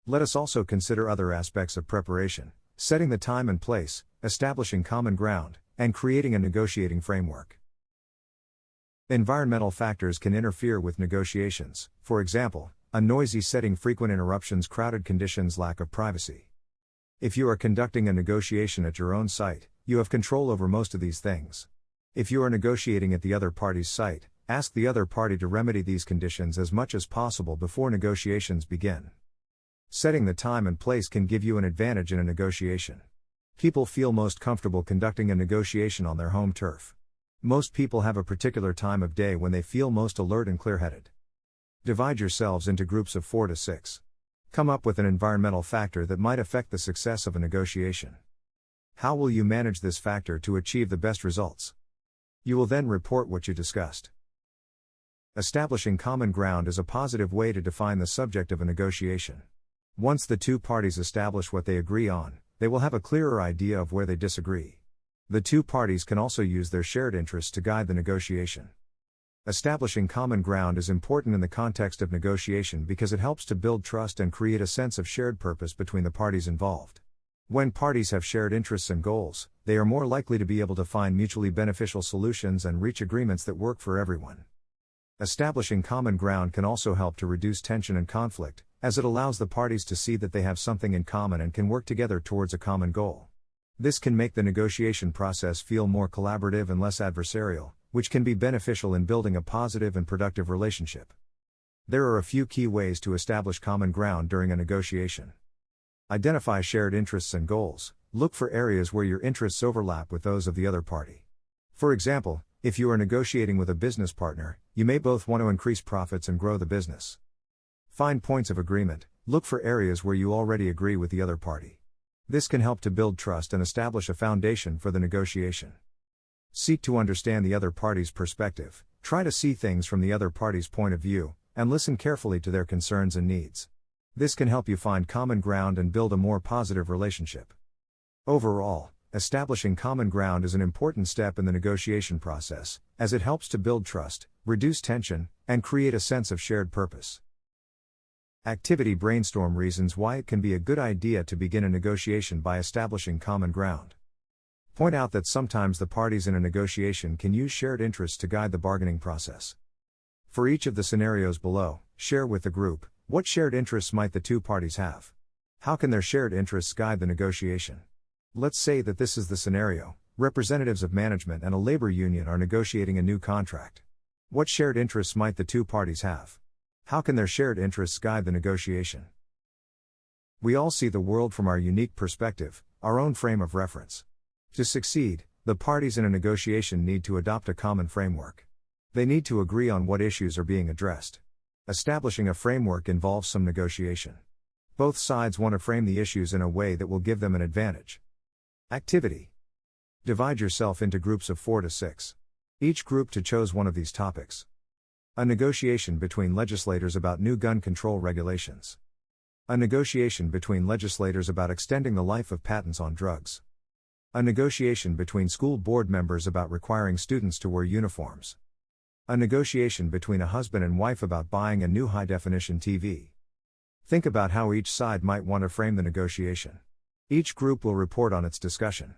Let us also consider other aspects of preparation: setting the time and place, establishing common ground, and creating a negotiating framework. Environmental factors can interfere with negotiations, for example, a noisy setting, frequent interruptions, crowded conditions, lack of privacy. If you are conducting a negotiation at your own site, you have control over most of these things. If you are negotiating at the other party's site, ask the other party to remedy these conditions as much as possible before negotiations begin. Setting the time and place can give you an advantage in a negotiation. People feel most comfortable conducting a negotiation on their home turf. Most people have a particular time of day when they feel most alert and clear-headed. Divide yourselves into groups of 4 to 6. Come up with an environmental factor that might affect the success of a negotiation. How will you manage this factor to achieve the best results? You will then report what you discussed. Establishing common ground is a positive way to define the subject of a negotiation. Once the two parties establish what they agree on, they will have a clearer idea of where they disagree. The two parties can also use their shared interests to guide the negotiation. Establishing common ground is important in the context of negotiation because it helps to build trust and create a sense of shared purpose between the parties involved. When parties have shared interests and goals, they are more likely to be able to find mutually beneficial solutions and reach agreements that work for everyone. Establishing common ground can also help to reduce tension and conflict, as it allows the parties to see that they have something in common and can work together towards a common goal. This can make the negotiation process feel more collaborative and less adversarial, which can be beneficial in building a positive and productive relationship. There are a few key ways to establish common ground during a negotiation. Identify shared interests and goals. Look for areas where your interests overlap with those of the other party. For example, if you are negotiating with a business partner, you may both want to increase profits and grow the business. Find points of agreement. Look for areas where you already agree with the other party. This can help to build trust and establish a foundation for the negotiation. Seek to understand the other party's perspective. Try to see things from the other party's point of view, and listen carefully to their concerns and needs. This can help you find common ground and build a more positive relationship. Overall, establishing common ground is an important step in the negotiation process, as it helps to build trust, reduce tension, and create a sense of shared purpose. Activity: brainstorm reasons why it can be a good idea to begin a negotiation by establishing common ground. Point out that sometimes the parties in a negotiation can use shared interests to guide the bargaining process. For each of the scenarios below, share with the group, what shared interests might the two parties have? How can their shared interests guide the negotiation? Let's say that this is the scenario: representatives of management and a labor union are negotiating a new contract. What shared interests might the two parties have? How can their shared interests guide the negotiation? We all see the world from our unique perspective, our own frame of reference. To succeed, the parties in a negotiation need to adopt a common framework. They need to agree on what issues are being addressed. Establishing a framework involves some negotiation. Both sides want to frame the issues in a way that will give them an advantage. Activity: divide yourself into groups of 4 to 6. Each group to choose one of these topics. A negotiation between legislators about new gun control regulations. A negotiation between legislators about extending the life of patents on drugs. A negotiation between school board members about requiring students to wear uniforms. A negotiation between a husband and wife about buying a new high-definition TV. Think about how each side might want to frame the negotiation. Each group will report on its discussion.